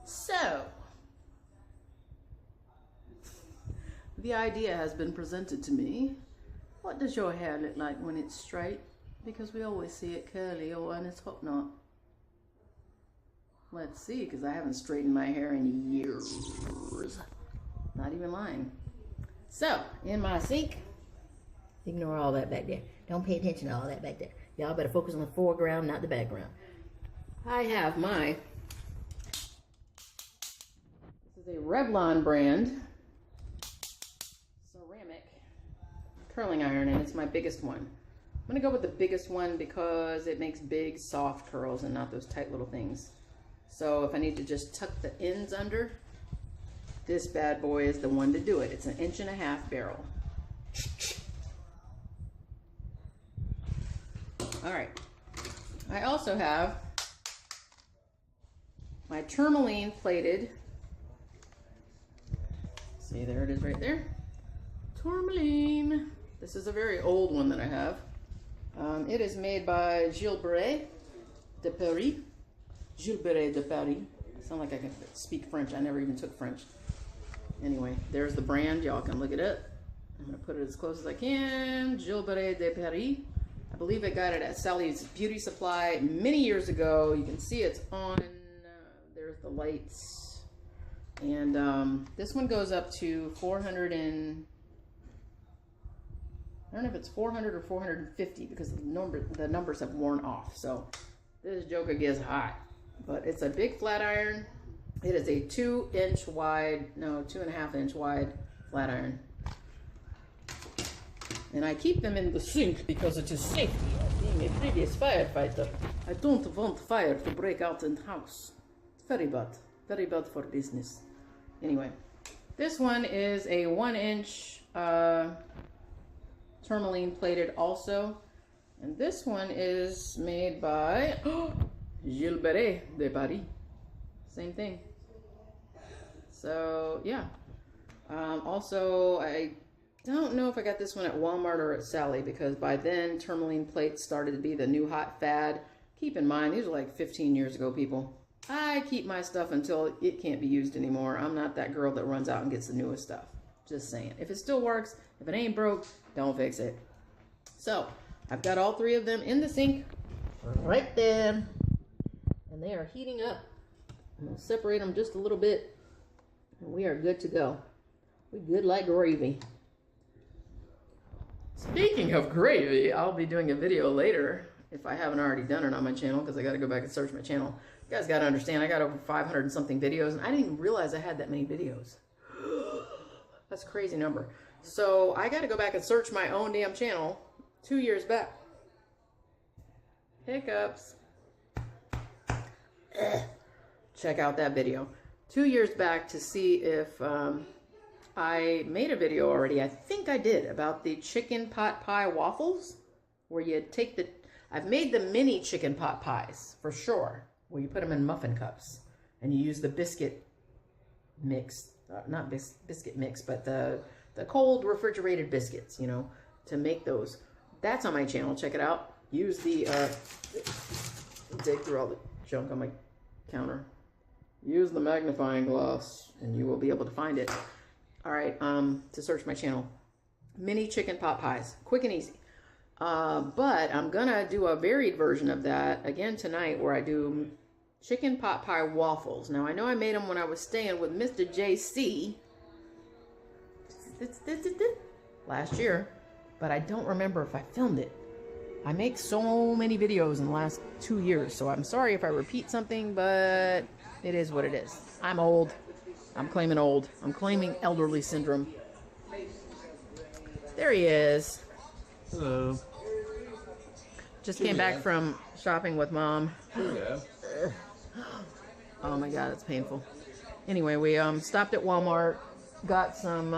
So, the idea has been presented to me. What does your hair look like when it's straight? Because we always see it curly or when it's top knot. Let's see, because I haven't straightened my hair in years. Not even lying. So, in my sink, ignore all that back there. Don't pay attention to all that back there. Y'all better focus on the foreground, not the background. I have my, this is a Revlon brand ceramic curling iron, and it's my biggest one. I'm gonna go with the biggest one because it makes big, soft curls and not those tight little things. So if I need to just tuck the ends under, this bad boy is the one to do it. It's an 1.5 inch barrel. All right. I also have my tourmaline plated, see, there it is right there, tourmaline. This is a very old one that I have. It is made by Gilles Beret de Paris. Gilles Beret de Paris. I sound like I can speak French. I never even took French. Anyway, there's the brand. Y'all can look it up. I'm going to put it as close as I can. Gilles Beret de Paris. I believe I got it at Sally's Beauty Supply many years ago. You can see it's on. There's the lights. And this one goes up to 400 and... I don't know if it's 400 or 450 because the numbers have worn off. So this joker gets hot. But it's a big flat iron. It is a 2.5 inch wide flat iron. And I keep them in the sink because it is safety. Being a previous firefighter, I don't want fire to break out in the house. It's very bad for business. Anyway, this one is a 1 inch tourmaline plated also. And this one is made by Gilles Beret de Paris. Same thing. So yeah. Also, I don't know if I got this one at Walmart or at Sally because by then tourmaline plates started to be the new hot fad. Keep in mind, these are like 15 years ago, people. I keep my stuff until it can't be used anymore. I'm not that girl that runs out and gets the newest stuff. Just saying. If it still works, if it ain't broke, don't fix it. So, I've got all three of them in the sink right there. And they are heating up. I'm going to separate them just a little bit. And we are good to go. We're good like gravy. Speaking of gravy, I'll be doing a video later, if I haven't already done it on my channel, because I got to go back and search my channel. You guys got to understand, I got over 500 and something videos, and I didn't even realize I had that many videos. That's a crazy number. So I got to go back and search my own damn channel 2 years back. Hiccups. Check out that video 2 years back to see if I made a video already. I think I did, about the chicken pot pie waffles, where you take the, I've made the mini chicken pot pies for sure, where you put them in muffin cups and you use the biscuit mix, not biscuit mix, but the cold refrigerated biscuits, you know, to make those. That's on my channel. Check it out. Use the dig through all the junk on my counter. Use the magnifying glass and you will be able to find it. All right, to search my channel. Mini chicken pot pies, quick and easy. But I'm gonna do a varied version of that again tonight, where I do chicken pot pie waffles. Now I know I made them when I was staying with Mr. JC last year, but I don't remember if I filmed it. I make so many videos in the last 2 years, so I'm sorry if I repeat something, but it is what it is. I'm old. I'm claiming old. I'm claiming elderly syndrome. There he is. Hello. Just came back from shopping with Mom. Yeah. Oh my God, it's painful. Anyway, we stopped at Walmart, got some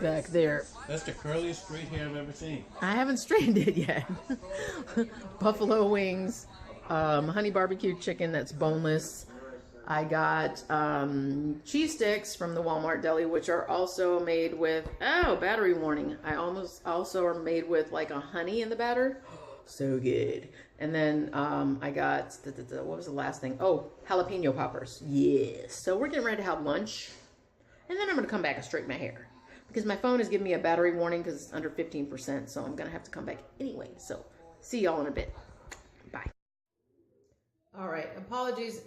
back there. That's the curliest straight hair I've ever seen. I haven't straightened it yet. Buffalo wings, honey barbecue chicken that's boneless. I got cheese sticks from the Walmart deli, which are also made with, oh, battery warning. I also are made with like a honey in the batter. so good. And then I got, what was the last thing? Oh, jalapeno poppers. Yes. So we're getting ready to have lunch. And then I'm going to come back and straighten my hair. Because my phone is giving me a battery warning because it's under 15%. So I'm going to have to come back anyway. So see y'all in a bit. Bye. All right. Apologies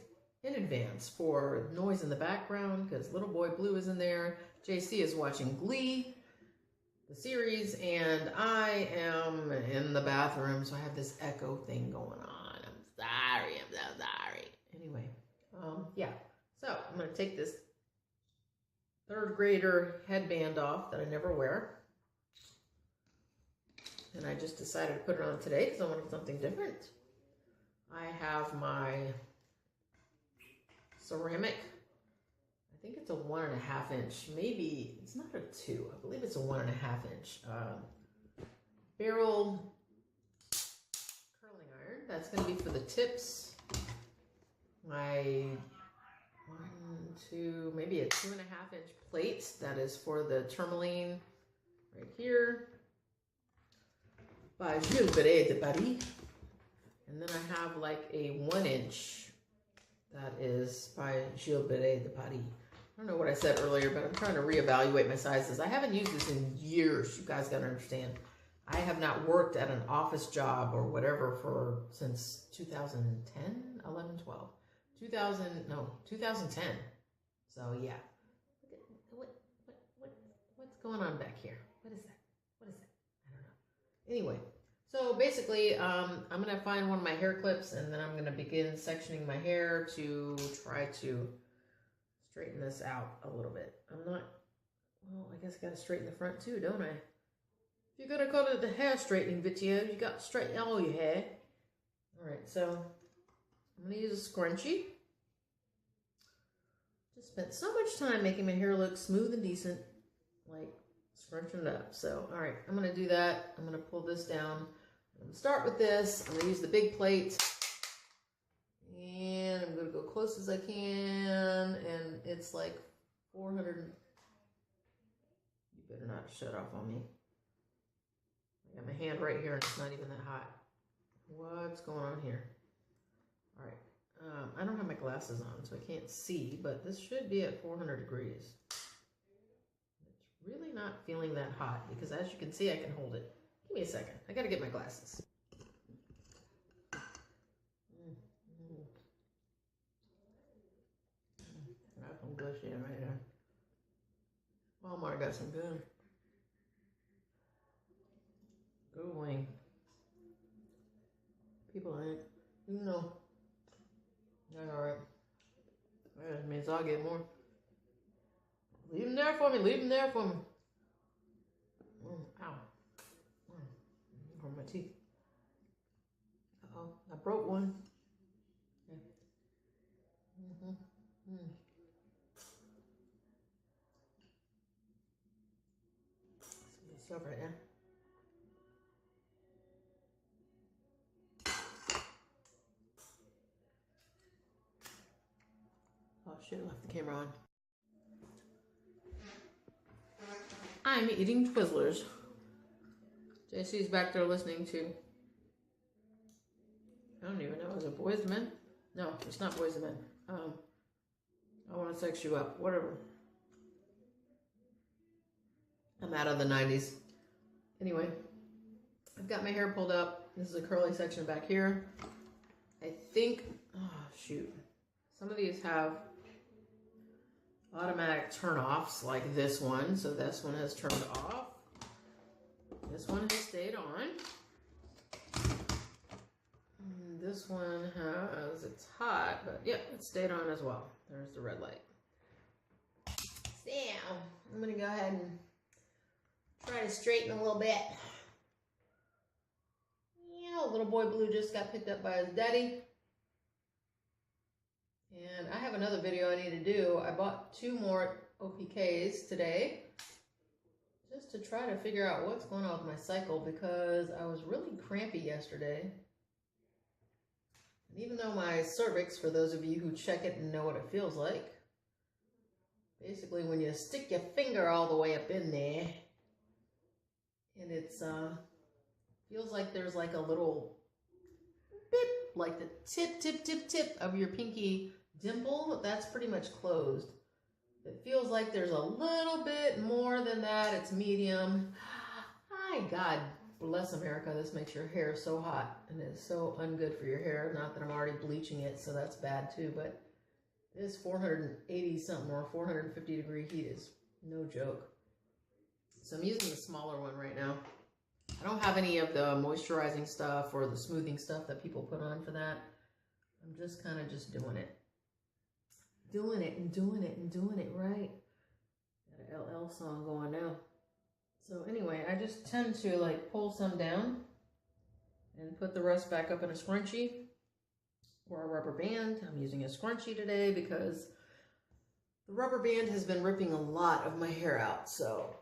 in advance for noise in the background because little boy Blue is in there. JC is watching Glee, the series, and I am in the bathroom, so I have this echo thing going on. I'm so sorry. Anyway, yeah. So I'm going to take this third grader headband off that I never wear. And I just decided to put it on today because I wanted something different. I have my ceramic, I think it's a 1.5 inch, maybe it's not a 2, I believe it's a 1.5 inch barrel curling iron. That's going to be for the tips. My 1, 2, maybe a 2.5 inch plate that is for the tourmaline right here by Gilbert de Paris. And then I have like a 1 inch that is by Gilbert de Paris. I don't know what I said earlier, but I'm trying to reevaluate my sizes. I haven't used this in years. You guys got to understand. I have not worked at an office job or whatever since 2010, 11, 12. 2010. So yeah. What's going on back here? What is that? I don't know. Anyway, so basically, I'm going to find one of my hair clips and then I'm going to begin sectioning my hair to try to straighten this out a little bit. Well, I guess I got to straighten the front too, don't I? If you're going to call it the hair straightening video, you got to straighten all your hair. All right, so I'm going to use a scrunchie. Just spent so much time making my hair look smooth and decent, like scrunching it up. So, all right, I'm going to do that. I'm going to pull this down. I'm going to start with this. I'm going to use the big plate. And I'm going to go close as I can. And it's like 400. You better not shut off on me. I got my hand right here and it's not even that hot. What's going on here? All right. I don't have my glasses on, so I can't see, but this should be at 400 degrees. It's really not feeling that hot because as you can see, I can hold it. Give me a second. I got to get my glasses. Got some good shit right there. Walmart got some good. Good wing. People ain't, you know. That's alright. That means I'll get more. Leave them there for me. Leave them there for me. Ow. From my teeth. Uh-oh. I broke one. Okay. Some good stuff right there. Oh shit, I left the camera on. I'm eating Twizzlers. JC's back there listening to, I don't even know, is it Boyz II Men? No, it's not Boyz II Men. I Want to Sex You Up, whatever. I'm out of the 90s. Anyway, I've got my hair pulled up. This is a curly section back here. I think, oh shoot. Some of these have automatic turn-offs like this one. So this one has turned off. This one has stayed on. And this one has, it's hot, but yeah, it stayed on as well. There's the red light. So I'm gonna go ahead and try to straighten a little bit. Yeah, little boy Blue just got picked up by his daddy. And I have another video I need to do. I bought 2 more OPKs today just to try to figure out what's going on with my cycle because I was really crampy yesterday. And even though my cervix, for those of you who check it and know what it feels like, basically when you stick your finger all the way up in there and it's Feels like there's like a little bip, like the tip of your pinky dimple. That's pretty much closed. It feels like there's a little bit more than that. It's medium. Hi, God bless America. This makes your hair so hot and it's so ungood for your hair. Not that I'm already bleaching it, so that's bad too, but this 480 something or 450 degree heat is no joke. So I'm using the smaller one right now. I don't have any of the moisturizing stuff or the smoothing stuff that people put on for that. I'm just kind of just doing it. Doing it and doing it and doing it right. Got an LL song going now. So anyway, I just tend to like pull some down and put the rest back up in a scrunchie or a rubber band. I'm using a scrunchie today because the rubber band has been ripping a lot of my hair out. So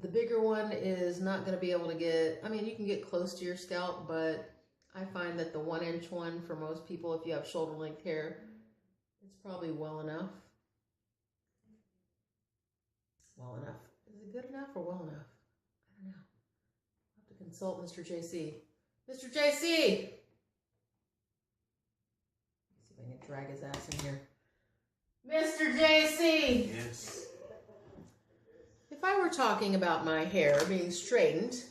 the bigger one is not going to be able to get, I mean, you can get close to your scalp, but I find that the 1-inch one for most people, if you have shoulder length hair, it's probably well enough. Well enough. Is it good enough or well enough? I don't know. I'll have to consult Mr. JC. Mr. JC! Let's see if I can drag his ass in here. Mr. JC! Yes. If I were talking about my hair being straightened,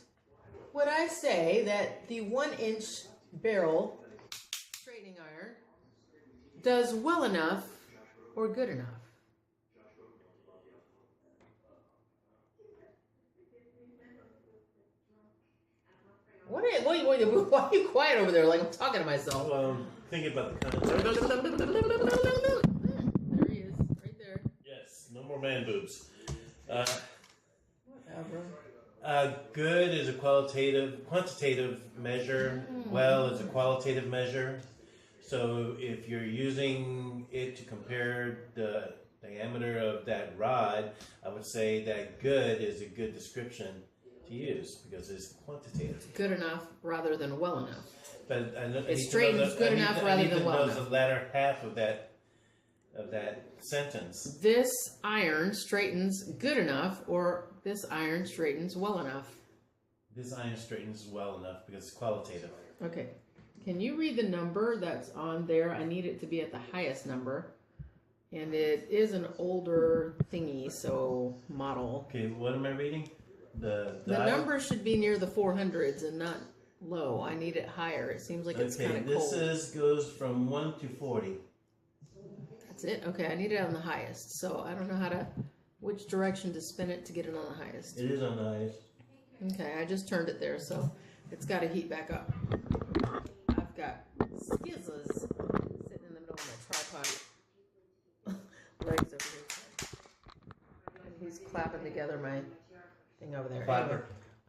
would I say that the 1-inch barrel straightening iron does well enough or good enough? Why are you quiet over there like I'm talking to myself? Thinking about the context. There he is, right there. Yes, no more man boobs. Whatever. Good is a quantitative measure. Well is a qualitative measure. So if you're using it to compare the diameter of that rod, I would say that good is a good description to use because it's quantitative. Good enough rather than well enough. But It straightens good enough rather than well enough. The latter half of that sentence. This iron straightens good enough or this iron straightens well enough. This iron straightens well enough because it's qualitative. Okay. Can you read the number that's on there? I need it to be at the highest number. And it is an older thingy, so model. Okay, what am I reading? The number should be near the 400s and not low. I need it higher. It seems like it's kind of cold. This goes from 1 to 40. That's it? Okay, I need it on the highest. So I don't know which direction to spin it to get it on the highest. It is on the highest. Okay, I just turned it there, so it's got to heat back up. I've got skizzles sitting in the middle of my tripod. Legs over here. And he's clapping together my thing over there. Anyway,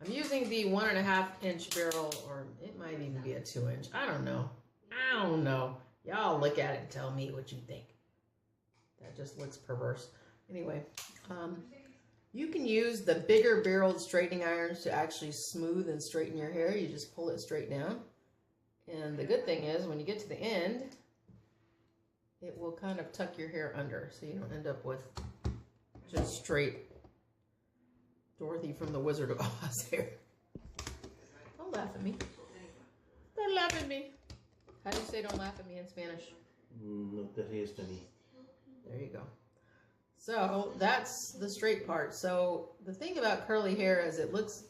I'm using the 1.5-inch barrel, or it might even be a 2-inch. I don't know. Y'all look at it and tell me what you think. That just looks perverse. Anyway, you can use the bigger barreled straightening irons to actually smooth and straighten your hair. You just pull it straight down. And the good thing is when you get to the end, it will kind of tuck your hair under so you don't end up with just straight Dorothy from the Wizard of Oz hair. Don't laugh at me. Don't laugh at me. How do you say don't laugh at me in Spanish? No te ríes de mí. There you go. So that's the straight part. So the thing about curly hair is it looks...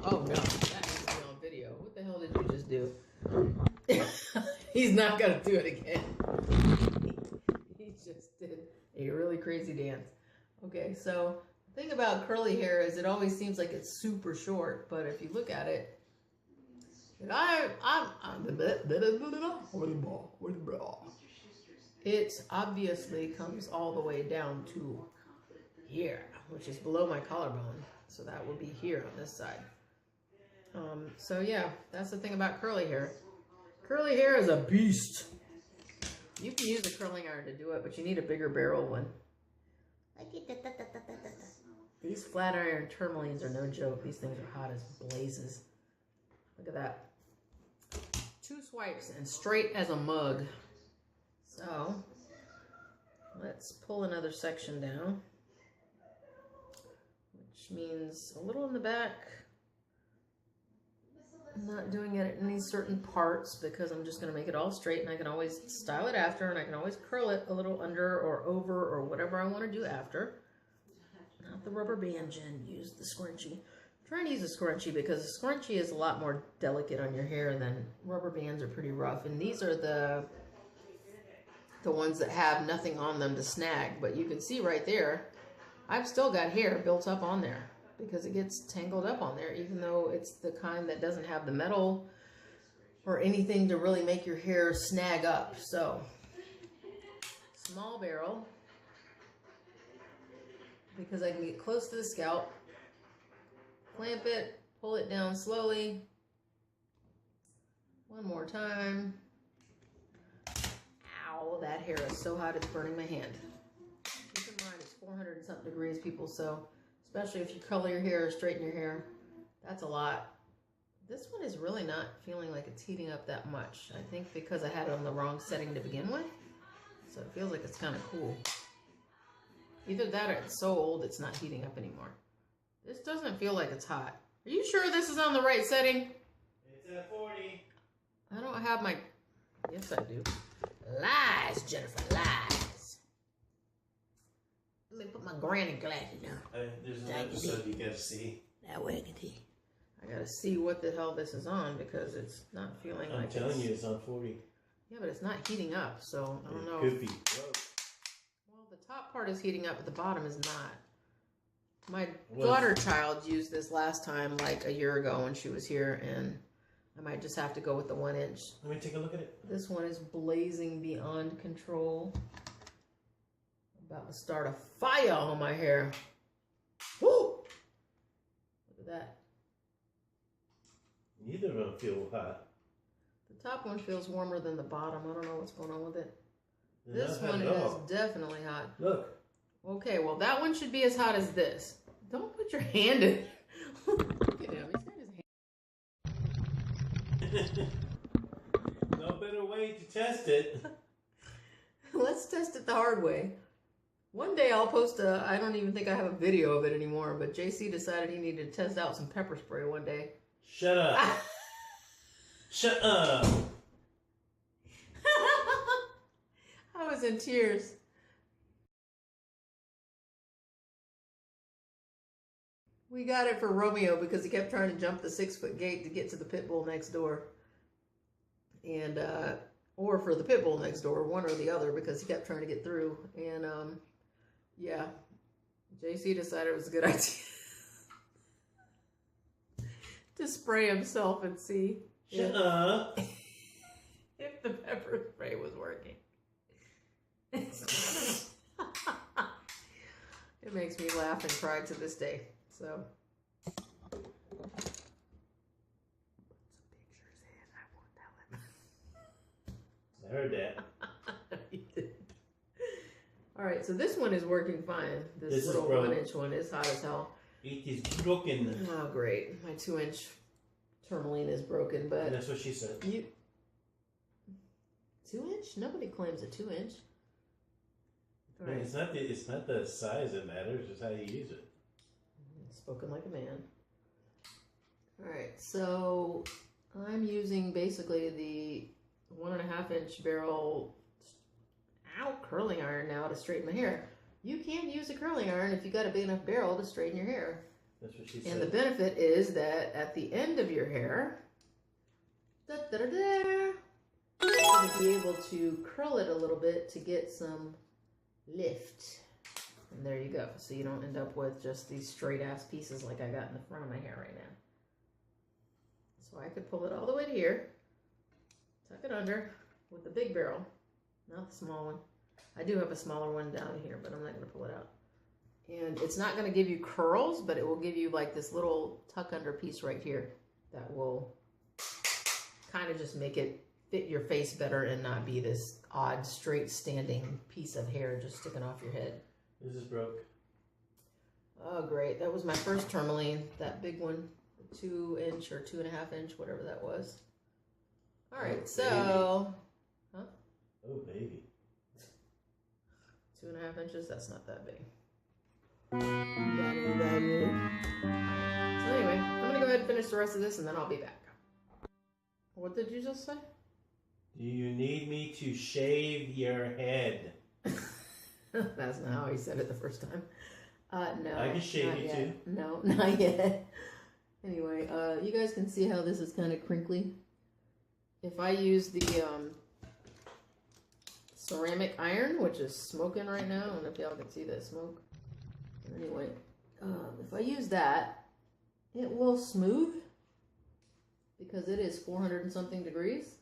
Oh no, that needs to be on video. What the hell did you just do? He's not going to do it again. He just did a really crazy dance. Okay, so the thing about curly hair is it always seems like it's super short, but if you look at it, it obviously comes all the way down to here, which is below my collarbone. So that will be here on this side. So yeah, that's the thing about curly hair. Curly hair is a beast. You can use a curling iron to do it, but you need a bigger barrel one. These flat iron tourmalines are no joke. These things are hot as blazes. Look at that. 2 swipes and straight as a mug. So let's pull another section down, which means a little in the back, I'm not doing it in any certain parts because I'm just going to make it all straight, and I can always style it after, and I can always curl it a little under or over or whatever I want to do after. Not the rubber band, Jen. Use the scrunchie. I'm trying to use a scrunchie because a scrunchie is a lot more delicate on your hair than rubber bands are pretty rough. And these are the ones that have nothing on them to snag. But you can see right there, I've still got hair built up on there because it gets tangled up on there, even though it's the kind that doesn't have the metal or anything to really make your hair snag up. So, small barrel, because I can get close to the scalp, clamp it, pull it down slowly. One more time. Ow, that hair is so hot it's burning my hand. Keep in mind it's 400 and something degrees, people, so especially if you color your hair or straighten your hair, that's a lot. This one is really not feeling like it's heating up that much. I think because I had it on the wrong setting to begin with, so it feels like it's kind of cool. Either that or it's so old it's not heating up anymore. This doesn't feel like it's hot. Are you sure this is on the right setting? It's at 40. I don't have my... Yes, I do. Lies, Jennifer, lies. Let me put my granny glasses on. There's an episode you gotta see. That way I can see. I gotta see what the hell this is on because it's not feeling like I'm telling you, it's on 40. Yeah, but it's not heating up, so I don't know. Could be. Whoa. Well, the top part is heating up, but the bottom is not. My daughter child used this last time, like a year ago when she was here, and I might just have to go with the 1 inch. Let me take a look at it. This one is blazing beyond control. I'm about to start a fire on my hair. Woo! Look at that. Neither of them feel hot. The top one feels warmer than the bottom. I don't know what's going on with it. They're This not hot one at is all. definitely hot. Look. Okay, well that one should be as hot as this. Don't put your hand in. Look at him. He's got his hand. No better way to test it. Let's test it the hard way. One day I'll post I don't even think I have a video of it anymore, but JC decided he needed to test out some pepper spray one day. Shut up. Shut up. I was in tears. We got it for Romeo because he kept trying to jump the 6-foot gate to get to the pit bull next door. And, or for the pit bull next door, one or the other, because he kept trying to get through. And, yeah, JC decided it was a good idea to spray himself and see Shut up. if the pepper spray was working. It makes me laugh and cry to this day. So, I heard that. You did. All right, so this one is working fine. This little 1 inch one is hot as hell. It is broken. Oh, great. My 2 inch tourmaline is broken, but That's what she said. 2 inch? Nobody claims a 2 inch. All right. It's not the size that matters, it's how you use it. Spoken like a man. All right, so I'm using basically the 1.5 inch barrel curling iron now to straighten my hair. You can use a curling iron if you got a big enough barrel to straighten your hair. That's what she said. And the benefit is that at the end of your hair, you're going to be able to curl it a little bit to get some lift. And there you go. So you don't end up with just these straight ass pieces like I got in the front of my hair right now. So I could pull it all the way to here, tuck it under with the big barrel, not the small one. I do have a smaller one down here, but I'm not going to pull it out. And it's not going to give you curls, but it will give you like this little tuck under piece right here that will kind of just make it fit your face better and not be this odd straight standing piece of hair just sticking off your head. This is broke. Oh, great. That was my first tourmaline, that big one, the 2 inch or 2.5 inch, whatever that was. All right, Oh, so, huh? Oh, baby. 2.5 inches, that's not that big. So anyway, I'm going to go ahead and finish the rest of this and then I'll be back. What did you just say? Do you need me to shave your head? That's not how he said it the first time. No. I can shave you yet. too. No, not yet. Anyway, you guys can see how this is kind of crinkly. If I use the ceramic iron, which is smoking right now, I don't know if y'all can see that smoke. Anyway, if I use that, it will smooth because it is 400 and something degrees.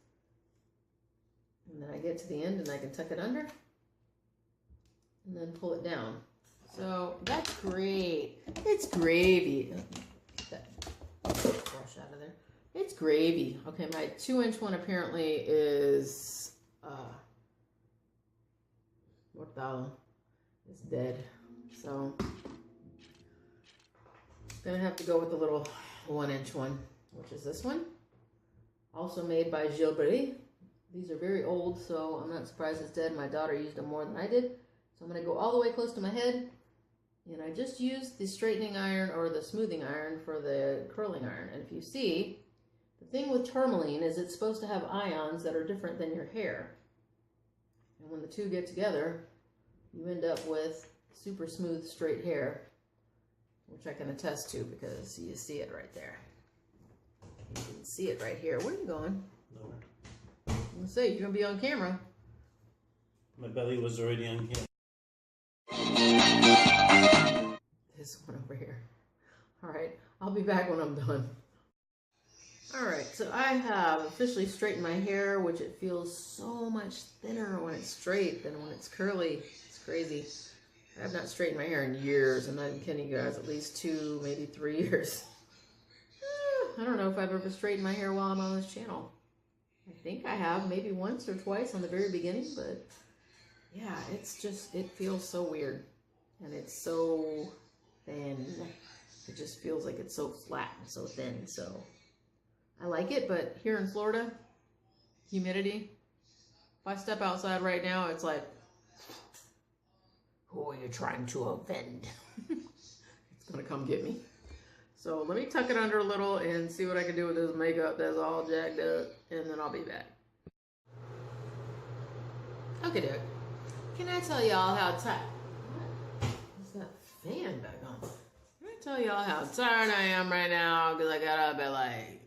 And then I get to the end and I can tuck it under and then pull it down. So that's great. It's gravy. Get that brush out of there. It's gravy. Okay, my 2-inch one apparently is mortal. It's dead. So gonna have to go with the little 1-inch one, which is this one. Also made by Gilbert. These are very old, so I'm not surprised it's dead. My daughter used them more than I did. So I'm going to go all the way close to my head. And I just used the straightening iron or the smoothing iron for the curling iron. And if you see, the thing with tourmaline is it's supposed to have ions that are different than your hair. And when the two get together, you end up with super smooth, straight hair, which I can attest to because you see it right there. You can see it right here. Where are you going? Nowhere. I'm gonna say you're gonna be on camera. My belly was already on camera. This one over here. All right, I'll be back when I'm done. All right, so I have officially straightened my hair, which it feels so much thinner when it's straight than when it's curly. It's crazy. I have not straightened my hair in years, and I'm kidding you guys, at least 2, maybe 3 years. I don't know if I've ever straightened my hair while I'm on this channel. I think I have, maybe once or twice on the very beginning, but yeah, it's just, it feels so weird. And it's so thin. It just feels like it's so flat and so thin, so I like it, but here in Florida, humidity, if I step outside right now, it's like, who are you trying to offend? It's gonna come get me. So let me tuck it under a little and see what I can do with this makeup that's all jacked up, and then I'll be back. Okay, Derek. Can I tell y'all how tired? What's that fan back on? Can I tell y'all how tired I am right now? Because I got up at like,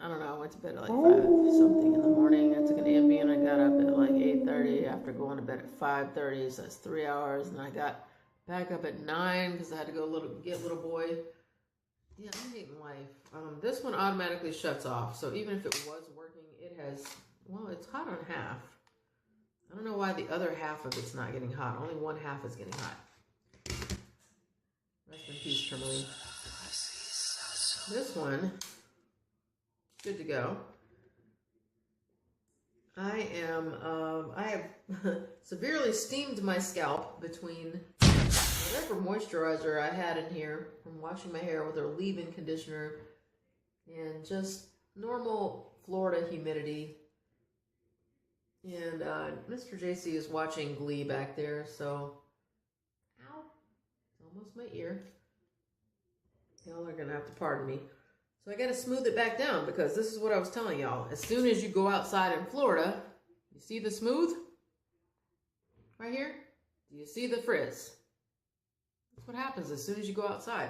I don't know, I went to bed at like 5 something in the morning. I took an Ambien. I got up at like 8:30 after going to bed at 5:30. So that's 3 hours. And I got back up at 9 because I had to go get little boy. Yeah, I'm hating life. This one automatically shuts off. So even if it was working, it has, well, it's hot on half. I don't know why the other half of it's not getting hot. Only one half is getting hot. Rest in peace, Tourmaline. This one, good to go. I have severely steamed my scalp between whatever moisturizer I had in here from washing my hair with a leave-in conditioner and just normal Florida humidity. And Mr. JC is watching Glee back there, so ow, it's almost my ear. Y'all are gonna have to pardon me. So I gotta smooth it back down because this is what I was telling y'all. As soon as you go outside in Florida, you see the smooth right here? Do you see the frizz? That's what happens as soon as you go outside.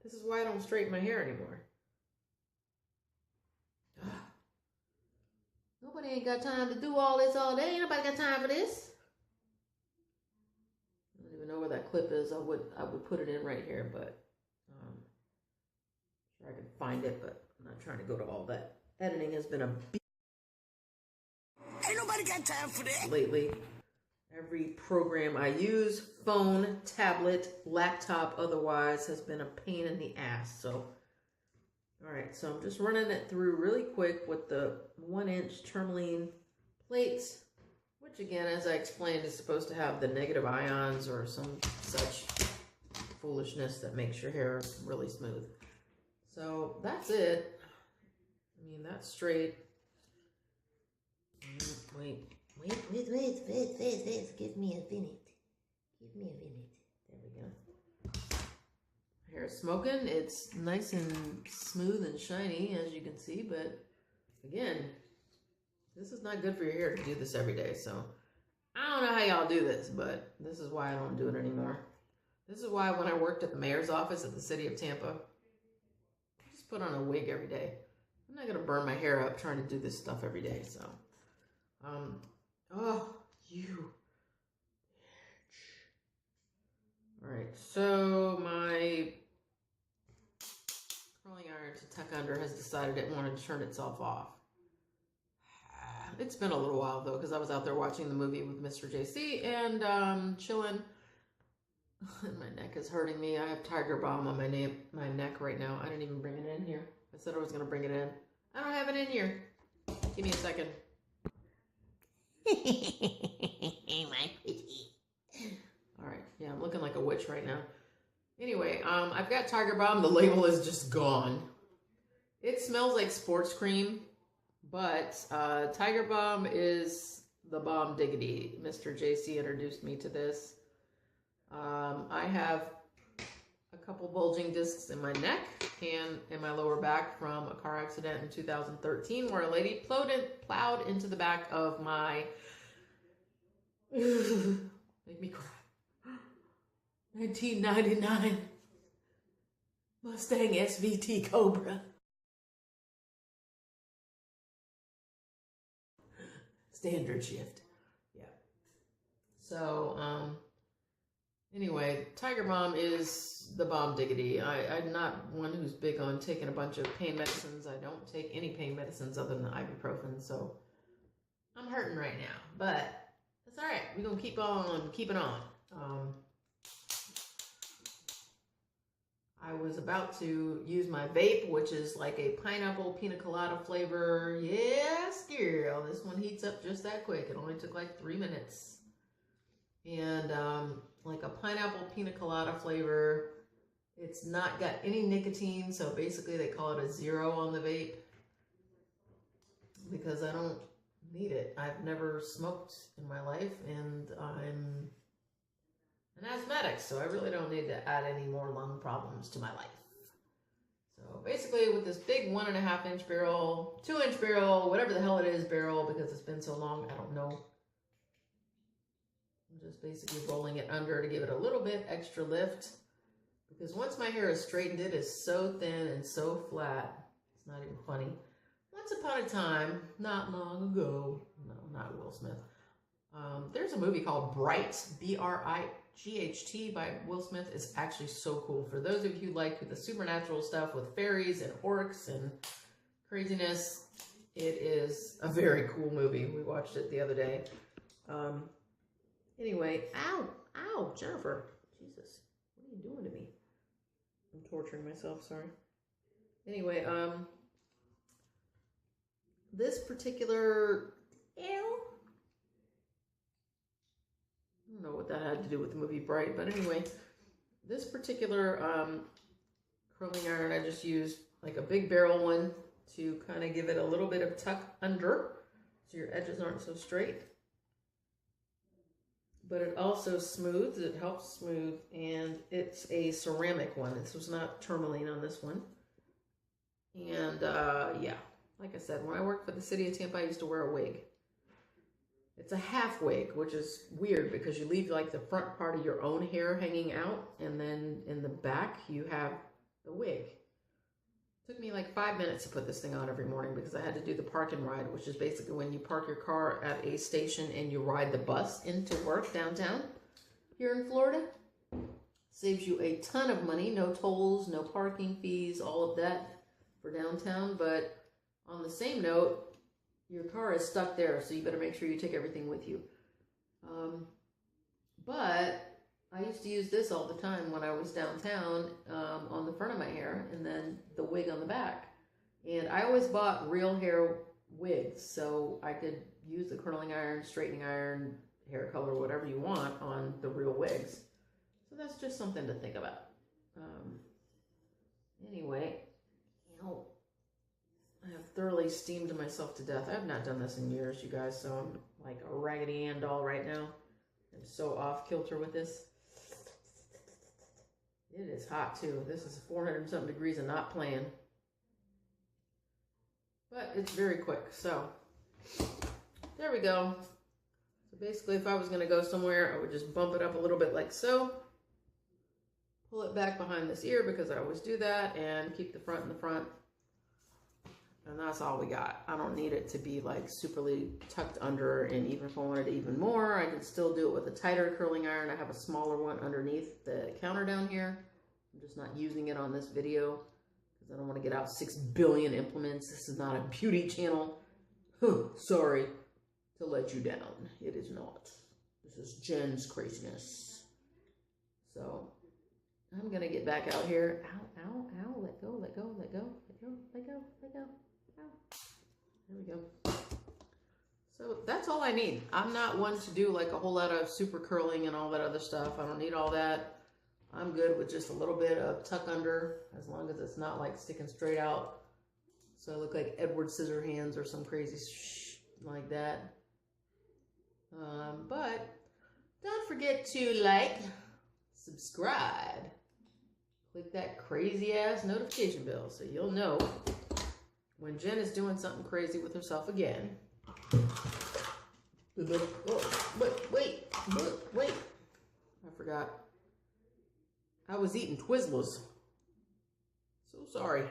This is why I don't straighten my hair anymore. Nobody ain't got time to do all this all day. Ain't nobody got time for this. I don't even know where that clip is. I would put it in right here, but sure I can find it, but I'm not trying to go to all that. Editing has been a beat. Ain't nobody got time for that. Lately. Every program I use, phone, tablet, laptop, otherwise, has been a pain in the ass. So, all right, so I'm just running it through really quick with the 1-inch tourmaline plates, which again, as I explained, is supposed to have the negative ions or some such foolishness that makes your hair really smooth. So that's it. I mean, that's straight. Wait. Give me a minute. There we go. Hair is smoking. It's nice and smooth and shiny, as you can see, but again, this is not good for your hair to do this every day. So I don't know how y'all do this, but this is why I don't do it anymore. This is why when I worked at the mayor's office at the city of Tampa, I just put on a wig every day. I'm not going to burn my hair up trying to do this stuff every day. So, oh, you bitch. All right, so my curling iron to tuck under has decided it wanted to turn itself off. It's been a little while though, because I was out there watching the movie with Mr. JC and chilling. My neck is hurting me. I have Tiger Balm on my neck right now. I didn't even bring it in here. I said I was going to bring it in. I don't have it in here. Give me a second. My pretty. All right. Yeah, I'm looking like a witch right now. Anyway, I've got Tiger Balm. The label is just gone. It smells like sports cream, but Tiger Balm is the bomb diggity. Mr. JC introduced me to this. I have a couple bulging discs in my neck and in my lower back from a car accident in 2013 where a lady plowed into the back of my made me cry 1999 Mustang SVT Cobra. Standard shift. Yeah. So, anyway, Tiger Balm is the bomb diggity. I'm not one who's big on taking a bunch of pain medicines. I don't take any pain medicines other than ibuprofen, so I'm hurting right now. But it's all right. We're going to keep on keeping on. I was about to use my vape, which is like a pineapple pina colada flavor. Yes, girl. This one heats up just that quick. It only took like 3 minutes. And like a pineapple pina colada flavor. It's not got any nicotine, so basically they call it a 0 on the vape because I don't need it. I've never smoked in my life, and I'm an asthmatic, so I really don't need to add any more lung problems to my life. So basically with this big 1.5 inch barrel, 2 inch barrel, whatever the hell it is barrel, because it's been so long, I don't know. I'm just basically rolling it under to give it a little bit extra lift. Because once my hair is straightened, it is so thin and so flat. It's not even funny. Once upon a time, not long ago, no, not Will Smith. There's a movie called Bright, B-R-I-G-H-T by Will Smith. It's actually so cool. For those of you who like the supernatural stuff with fairies and orcs and craziness, it is a very cool movie. We watched it the other day. Anyway, ow, Jennifer. Jesus, what are you doing to me? I'm torturing myself, sorry. Anyway, this particular, I don't know what that had to do with the movie Bright, but anyway, this particular curling iron, I just used like a big barrel one to kind of give it a little bit of tuck under so your edges aren't so straight. But it also smooths, it helps smooth, and it's a ceramic one. This was not tourmaline on this one. And yeah, like I said, when I worked for the city of Tampa, I used to wear a wig. It's a half wig, which is weird because you leave like the front part of your own hair hanging out, and then in the back you have the wig. It took me like 5 minutes to put this thing on every morning because I had to do the park and ride, which is basically when you park your car at a station and you ride the bus into work downtown here in Florida. Saves you a ton of money, no tolls, no parking fees, all of that for downtown. But on the same note, your car is stuck there, so you better make sure you take everything with you. But I used to use this all the time when I was downtown on the front of my hair and then the wig on the back. And I always bought real hair wigs so I could use the curling iron, straightening iron, hair color, whatever you want on the real wigs. So that's just something to think about. Anyway, I have thoroughly steamed myself to death. I have not done this in years, you guys, so I'm like a Raggedy Ann doll right now. I'm so off kilter with this. It is hot too. This is 400 and something degrees and not playing. but it's very quick. So there we go. So basically, if I was going to go somewhere, I would just bump it up a little bit like so. Pull it back behind this ear because I always do that, and keep the front in the front. And that's all we got. I don't need it to be like superly tucked under, and even if I wanted even more, I can still do it with a tighter curling iron. I have a smaller one underneath the counter down here. I'm just not using it on this video because I don't want to get out 6 billion implements. This is not a beauty channel. Sorry to let you down. It is not. This is Jen's craziness. So I'm going to get back out here. Ow, ow, ow. Let go, let go, let go, let go, let go, let go. Ow. There we go. So that's all I need. I'm not one to do like a whole lot of super curling and all that other stuff. I don't need all that. I'm good with just a little bit of tuck under, as long as it's not like sticking straight out. So I look like Edward Scissorhands or some crazy like that. But don't forget to like, subscribe, click that crazy ass notification bell so you'll know when Jen is doing something crazy with herself again. Oh, but wait, I forgot. I was eating Twizzlers. So sorry.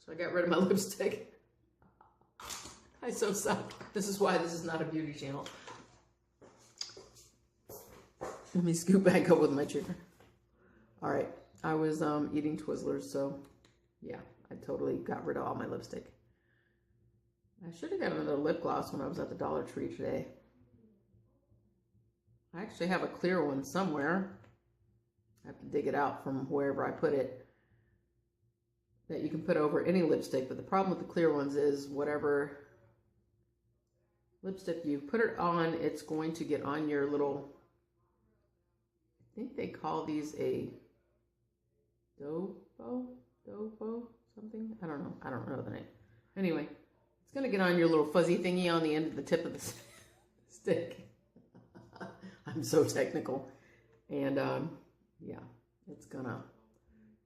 So I got rid of my lipstick. I so suck. This is why this is not a beauty channel. Let me scoot back up with my chair. All right, I was eating Twizzlers, so yeah, I totally got rid of all my lipstick. I should have gotten another lip gloss when I was at the Dollar Tree today. I actually have a clear one somewhere. I have to dig it out from wherever I put it, that you can put over any lipstick. But the problem with the clear ones is whatever lipstick you put it on, it's going to get on your little, I think they call these a dobo something. I don't know the name. Anyway, it's going to get on your little fuzzy thingy on the end of the tip of the stick. I'm so technical. And yeah, it's gonna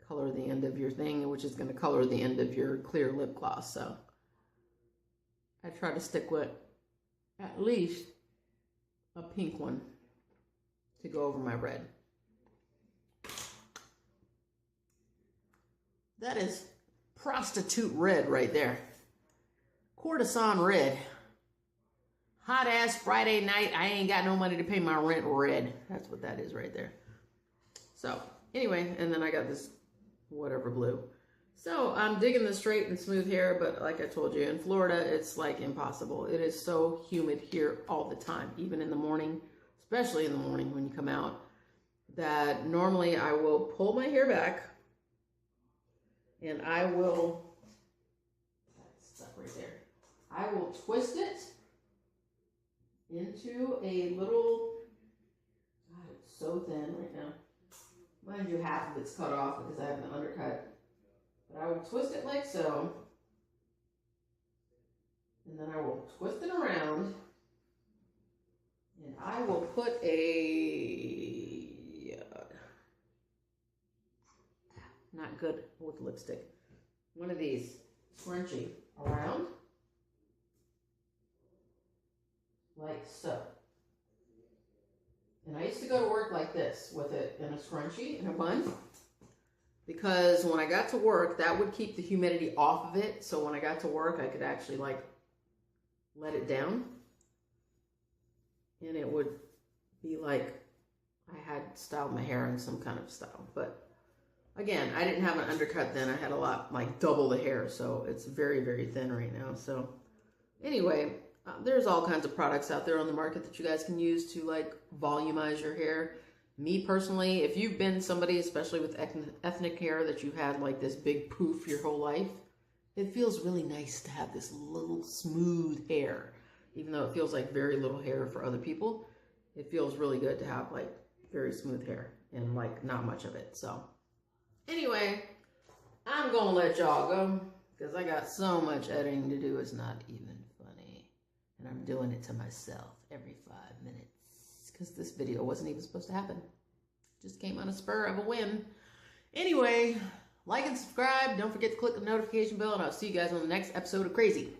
color the end of your thing, which is gonna color the end of your clear lip gloss. So I try to stick with at least a pink one to go over my red. That is prostitute red right there. Courtesan red. Hot ass Friday night, I ain't got no money to pay my rent red. That's what that is right there. So anyway, and then I got this whatever blue. So I'm digging the straight and smooth hair, but like I told you, in Florida, it's like impossible. It is so humid here all the time, even in the morning, especially in the morning when you come out, that normally I will pull my hair back and I will, that's stuck right there. I will twist it into a little, God, it's so thin right now. Mind you, half of it's cut off because I have an undercut. But I will twist it like so. And then I will twist it around. And I will put a, not good with lipstick, one of these scrunchie around. Like so. And I used to go to work like this with it in a scrunchie, in a bun. Because when I got to work, that would keep the humidity off of it. So when I got to work, I could actually like let it down. And it would be like I had styled my hair in some kind of style. But again, I didn't have an undercut then. I had a lot, like double the hair. So it's very, very thin right now. So anyway, there's all kinds of products out there on the market that you guys can use to like volumize your hair. Me personally, if you've been somebody, especially with ethnic hair, that you had like this big poof your whole life, it feels really nice to have this little smooth hair. Even though it feels like very little hair for other people, it feels really good to have like very smooth hair and like not much of it. So anyway, I'm gonna let y'all go because I got so much editing to do. It's not even funny. And I'm doing it to myself every 5 minutes because this video wasn't even supposed to happen. Just came on a spur of a whim. Anyway, Like and subscribe. Don't forget to click the notification bell, and I'll see you guys on the next episode of Crazy.